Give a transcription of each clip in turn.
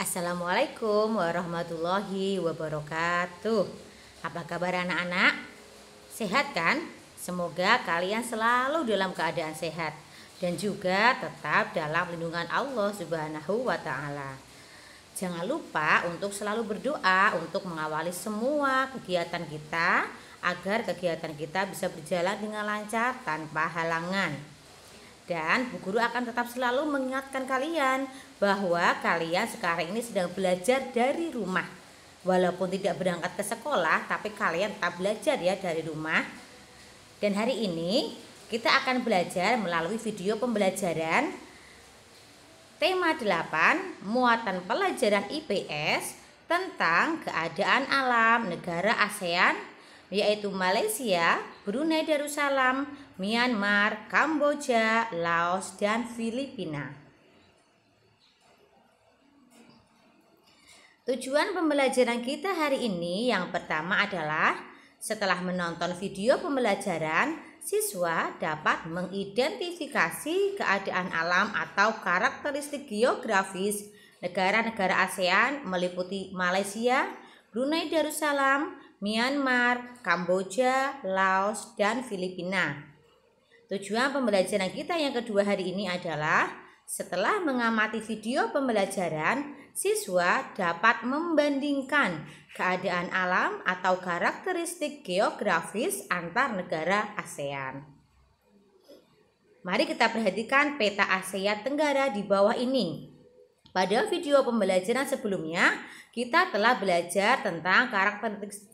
Assalamualaikum warahmatullahi wabarakatuh. Apa kabar anak-anak? Sehat kan? Semoga kalian selalu dalam keadaan sehat dan juga tetap dalam lindungan Allah Subhanahu wa taala. Jangan lupa untuk selalu berdoa untuk mengawali semua kegiatan kita agar kegiatan kita bisa berjalan dengan lancar tanpa halangan. Dan Bu Guru akan tetap selalu mengingatkan kalian bahwa kalian sekarang ini sedang belajar dari rumah. Walaupun tidak berangkat ke sekolah, tapi kalian tetap belajar ya dari rumah. Dan hari ini kita akan belajar melalui video pembelajaran tema 8 muatan pelajaran IPS tentang keadaan alam negara ASEAN, yaitu Malaysia, Brunei Darussalam, Myanmar, Kamboja, Laos, dan Filipina. Tujuan pembelajaran kita hari ini yang pertama adalah setelah menonton video pembelajaran, siswa dapat mengidentifikasi keadaan alam atau karakteristik geografis negara-negara ASEAN meliputi Malaysia, Brunei Darussalam, Myanmar, Kamboja, Laos, dan Filipina. Tujuan pembelajaran kita yang kedua hari ini adalah setelah mengamati video pembelajaran, siswa dapat membandingkan keadaan alam atau karakteristik geografis antar negara ASEAN. Mari kita perhatikan peta Asia Tenggara di bawah ini. Pada video pembelajaran sebelumnya, kita telah belajar tentang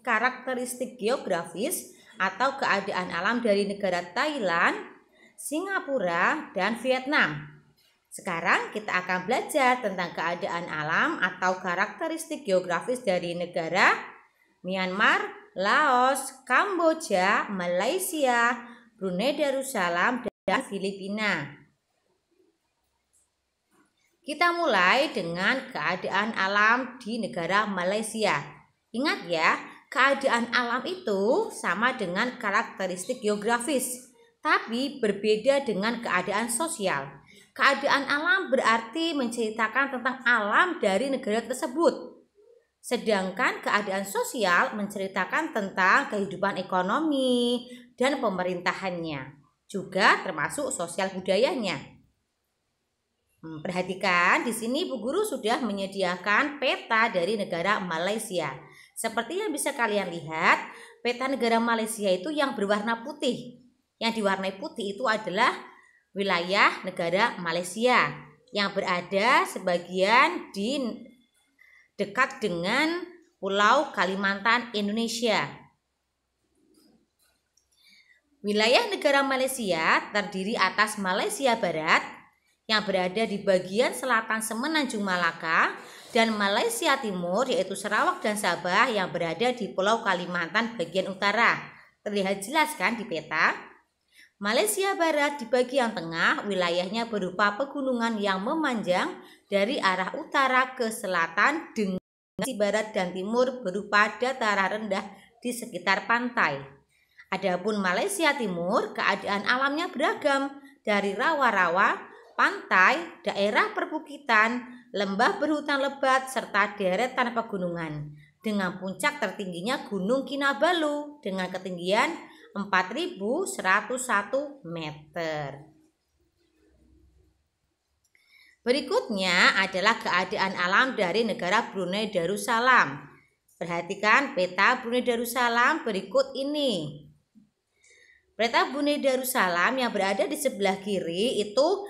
karakteristik geografis atau keadaan alam dari negara Thailand, Singapura, dan Vietnam. Sekarang kita akan belajar tentang keadaan alam atau karakteristik geografis dari negara Myanmar, Laos, Kamboja, Malaysia, Brunei Darussalam, dan Filipina. Kita mulai dengan keadaan alam di negara Malaysia. Ingat ya, keadaan alam itu sama dengan karakteristik geografis, tapi berbeda dengan keadaan sosial. Keadaan alam berarti menceritakan tentang alam dari negara tersebut. Sedangkan keadaan sosial menceritakan tentang kehidupan ekonomi dan pemerintahannya, juga termasuk sosial budayanya. Perhatikan, di sini Bu Guru sudah menyediakan peta dari negara Malaysia. Seperti yang bisa kalian lihat, peta negara Malaysia itu yang berwarna putih. Yang diwarnai putih itu adalah wilayah negara Malaysia yang berada sebagian di dekat dengan Pulau Kalimantan, Indonesia. Wilayah negara Malaysia terdiri atas Malaysia Barat yang berada di bagian selatan Semenanjung Malaka dan Malaysia Timur yaitu Sarawak dan Sabah yang berada di Pulau Kalimantan bagian utara. Terlihat jelas kan di peta? Malaysia Barat di bagian tengah wilayahnya berupa pegunungan yang memanjang dari arah utara ke selatan dengan sisi barat dan timur berupa dataran rendah di sekitar pantai. Adapun Malaysia Timur keadaan alamnya beragam dari rawa-rawa, pantai, daerah perbukitan, lembah berhutan lebat, serta deretan pegunungan. Dengan puncak tertingginya Gunung Kinabalu dengan ketinggian 4.101 meter. Berikutnya adalah keadaan alam dari negara Brunei Darussalam. Perhatikan peta Brunei Darussalam berikut ini. Peta Brunei Darussalam yang berada di sebelah kiri itu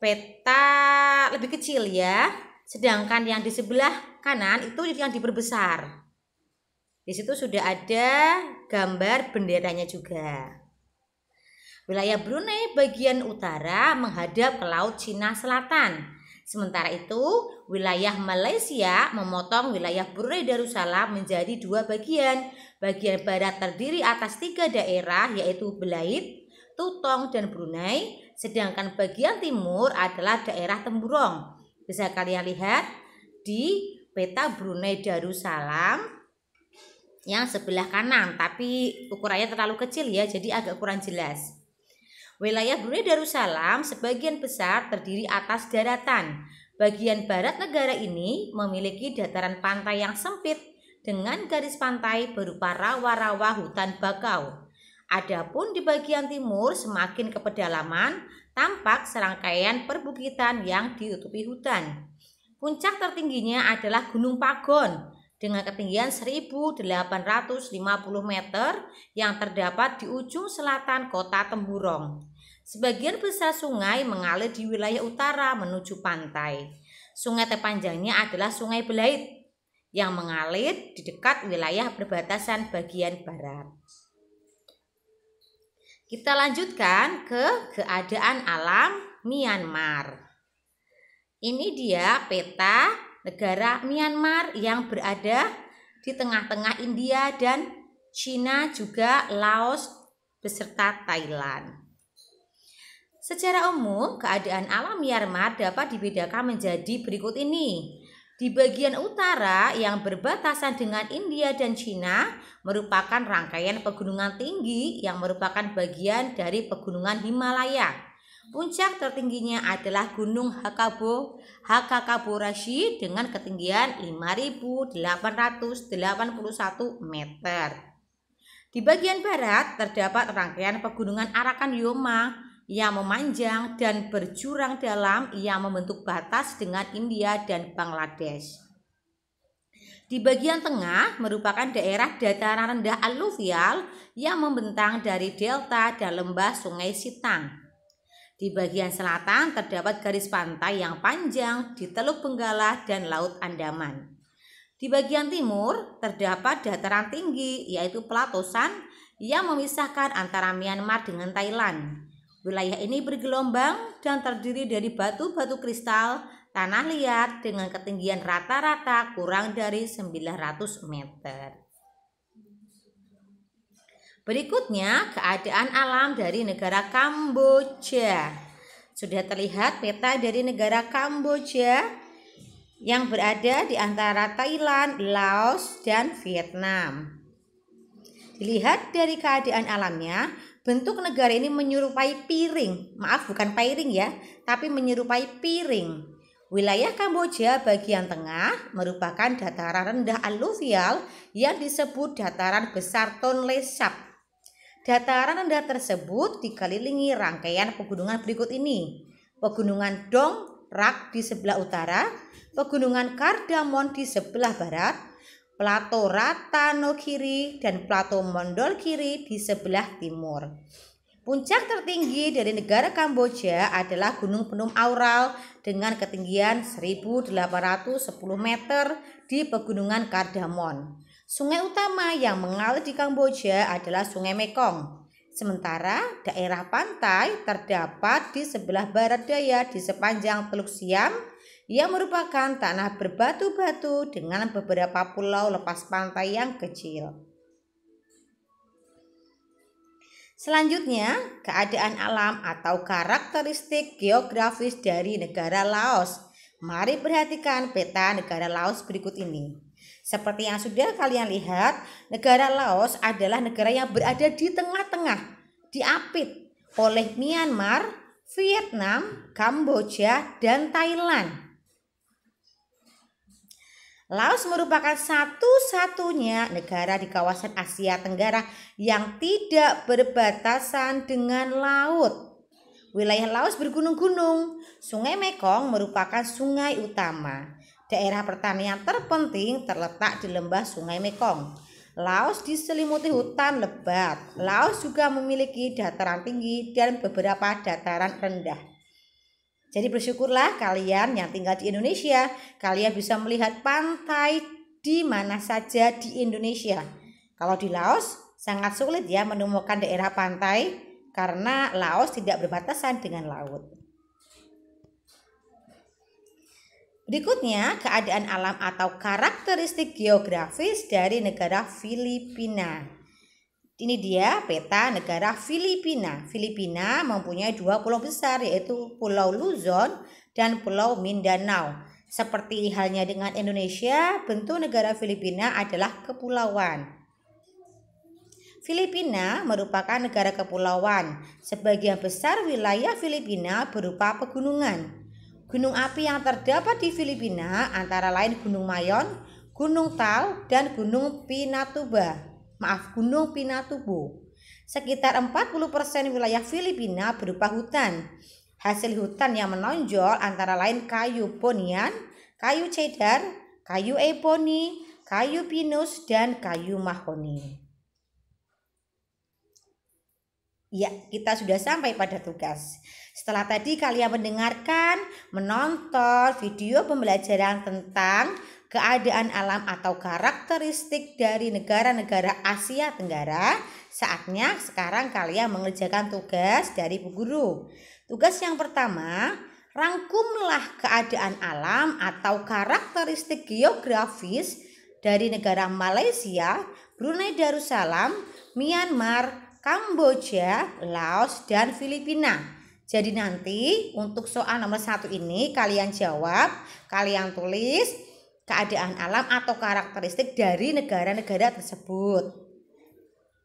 peta lebih kecil ya, sedangkan yang di sebelah kanan itu yang diperbesar. Di situ sudah ada gambar benderanya juga. Wilayah Brunei bagian utara menghadap ke Laut Cina Selatan. Sementara itu, wilayah Malaysia memotong wilayah Brunei Darussalam menjadi dua bagian. Bagian barat terdiri atas 3 daerah yaitu Belait, Tutong, dan Brunei. Sedangkan bagian timur adalah daerah Temburong. Bisa kalian lihat di peta Brunei Darussalam yang sebelah kanan, tapi ukurannya terlalu kecil ya, jadi agak kurang jelas. Wilayah Brunei Darussalam sebagian besar terdiri atas daratan. Bagian barat negara ini memiliki dataran pantai yang sempit dengan garis pantai berupa rawa-rawa hutan bakau. Adapun di bagian timur semakin ke pedalaman tampak serangkaian perbukitan yang ditutupi hutan. Puncak tertingginya adalah Gunung Pagon dengan ketinggian 1.850 meter yang terdapat di ujung selatan kota Temburong. Sebagian besar sungai mengalir di wilayah utara menuju pantai. Sungai terpanjangnya adalah Sungai Belait yang mengalir di dekat wilayah perbatasan bagian barat. Kita lanjutkan ke keadaan alam Myanmar. Ini dia peta negara Myanmar yang berada di tengah-tengah India dan Cina, juga Laos beserta Thailand. Secara umum, keadaan alam Myanmar dapat dibedakan menjadi berikut ini. Di bagian utara yang berbatasan dengan India dan Cina merupakan rangkaian pegunungan tinggi yang merupakan bagian dari pegunungan Himalaya. Puncak tertingginya adalah Gunung Hakakaborashi dengan ketinggian 5.881 meter. Di bagian barat terdapat rangkaian pegunungan Arakan Yoma yang memanjang dan berjurang dalam yang membentuk batas dengan India dan Bangladesh. Di bagian tengah merupakan daerah dataran rendah aluvial yang membentang dari delta dan lembah Sungai Sitang. Di bagian selatan terdapat garis pantai yang panjang di Teluk Benggala dan Laut Andaman. Di bagian timur terdapat dataran tinggi yaitu Pelatosan yang memisahkan antara Myanmar dengan Thailand. Wilayah ini bergelombang dan terdiri dari batu-batu kristal, tanah liat dengan ketinggian rata-rata kurang dari 900 meter. Berikutnya keadaan alam dari negara Kamboja. Sudah terlihat peta dari negara Kamboja yang berada di antara Thailand, Laos, dan Vietnam. Dilihat dari keadaan alamnya, bentuk negara ini menyerupai piring. Maaf, bukan piring ya, tapi menyerupai piring. Wilayah Kamboja bagian tengah merupakan dataran rendah aluvial yang disebut dataran besar Tonle Sap. Dataran rendah tersebut dikelilingi rangkaian pegunungan berikut ini. Pegunungan Dong Rak di sebelah utara, Pegunungan Kardamon di sebelah barat, Plato Ratano Kiri dan Plato Mondol Kiri di sebelah timur. Puncak tertinggi dari negara Kamboja adalah Gunung Penum Aural dengan ketinggian 1.810 meter di Pegunungan Kardamon. Sungai utama yang mengalir di Kamboja adalah Sungai Mekong. Sementara daerah pantai terdapat di sebelah barat daya di sepanjang Teluk Siam yang merupakan tanah berbatu-batu dengan beberapa pulau lepas pantai yang kecil. Selanjutnya, keadaan alam atau karakteristik geografis dari negara Laos. Mari perhatikan peta negara Laos berikut ini. Seperti yang sudah kalian lihat, negara Laos adalah negara yang berada di tengah-tengah, diapit oleh Myanmar, Vietnam, Kamboja, dan Thailand. Laos merupakan satu-satunya negara di kawasan Asia Tenggara yang tidak berbatasan dengan laut. Wilayah Laos bergunung-gunung. Sungai Mekong merupakan sungai utama. Daerah pertanian terpenting terletak di lembah Sungai Mekong. Laos diselimuti hutan lebat. Laos juga memiliki dataran tinggi dan beberapa dataran rendah. Jadi bersyukurlah kalian yang tinggal di Indonesia, kalian bisa melihat pantai di mana saja di Indonesia. Kalau di Laos sangat sulit ya menemukan daerah pantai karena Laos tidak berbatasan dengan laut. Berikutnya keadaan alam atau karakteristik geografis dari negara Filipina. Ini dia peta negara Filipina. Filipina mempunyai dua pulau besar yaitu Pulau Luzon dan Pulau Mindanao. Seperti halnya dengan Indonesia, bentuk negara Filipina adalah kepulauan. Filipina merupakan negara kepulauan. Sebagian besar wilayah Filipina berupa pegunungan. Gunung api yang terdapat di Filipina antara lain Gunung Mayon, Gunung Tal, dan Gunung Gunung Pinatubo. Sekitar 40% wilayah Filipina berupa hutan. Hasil hutan yang menonjol antara lain kayu ponian, kayu cedar, kayu ebony, kayu pinus, dan kayu mahoni. Ya, kita sudah sampai pada tugas. Setelah tadi kalian mendengarkan, menonton video pembelajaran tentang keadaan alam atau karakteristik dari negara-negara Asia Tenggara, saatnya sekarang kalian mengerjakan tugas dari Bu Guru. Tugas yang pertama, rangkumlah keadaan alam atau karakteristik geografis dari negara Malaysia, Brunei Darussalam, Myanmar, Kamboja, Laos, dan Filipina. Jadi nanti untuk soal nomor 1 ini kalian jawab, kalian tulis keadaan alam atau karakteristik dari negara-negara tersebut.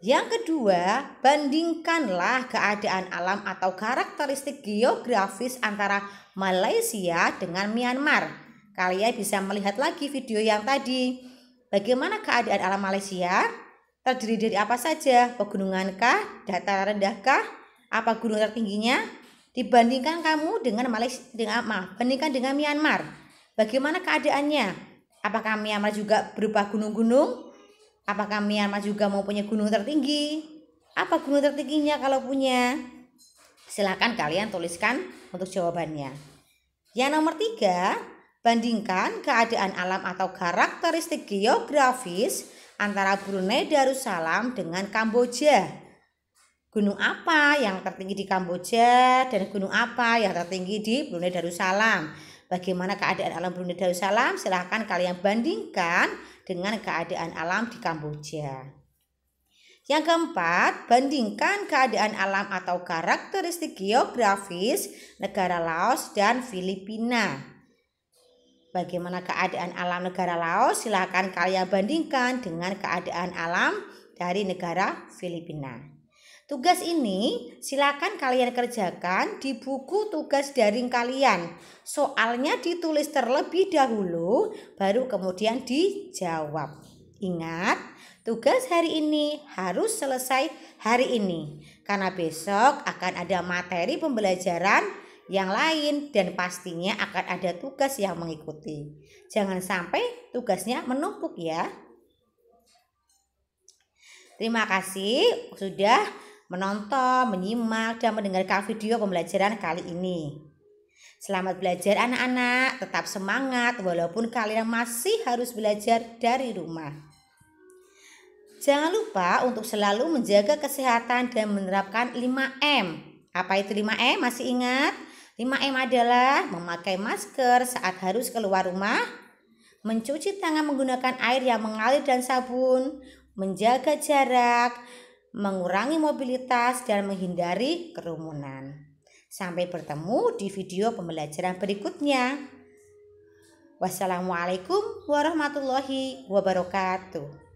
Yang kedua, bandingkanlah keadaan alam atau karakteristik geografis antara Malaysia dengan Myanmar. Kalian bisa melihat lagi video yang tadi. Bagaimana keadaan alam Malaysia? Terdiri dari apa saja? Pegunungankah? Dataran rendahkah? Apa gunung tertingginya? Dibandingkan kamu bandingkan dengan Myanmar. Bagaimana keadaannya? Apakah Myanmar juga berupa gunung-gunung? Apakah Myanmar juga mempunyai gunung tertinggi? Apa gunung tertingginya kalau punya? Silakan kalian tuliskan untuk jawabannya. Yang nomor 3, bandingkan keadaan alam atau karakteristik geografis antara Brunei Darussalam dengan Kamboja. Gunung apa yang tertinggi di Kamboja dan gunung apa yang tertinggi di Brunei Darussalam? Bagaimana keadaan alam Brunei Darussalam? Silahkan kalian bandingkan dengan keadaan alam di Kamboja. Yang keempat, bandingkan keadaan alam atau karakteristik geografis negara Laos dan Filipina. Bagaimana keadaan alam negara Laos? Silakan kalian bandingkan dengan keadaan alam dari negara Filipina. Tugas ini silakan kalian kerjakan di buku tugas daring kalian. Soalnya ditulis terlebih dahulu, baru kemudian dijawab. Ingat, tugas hari ini harus selesai hari ini, karena besok akan ada materi pembelajaran yang lain dan pastinya akan ada tugas yang mengikuti. Jangan sampai tugasnya menumpuk ya. Terima kasih sudah menonton, menyimak, dan mendengarkan video pembelajaran kali ini. Selamat belajar anak-anak, tetap semangat walaupun kalian masih harus belajar dari rumah. Jangan lupa untuk selalu menjaga kesehatan dan menerapkan 5M. Apa itu 5M? Masih ingat? 5M adalah memakai masker saat harus keluar rumah, mencuci tangan menggunakan air yang mengalir dan sabun, menjaga jarak, mengurangi mobilitas, dan menghindari kerumunan. Sampai bertemu di video pembelajaran berikutnya. Wassalamualaikum warahmatullahi wabarakatuh.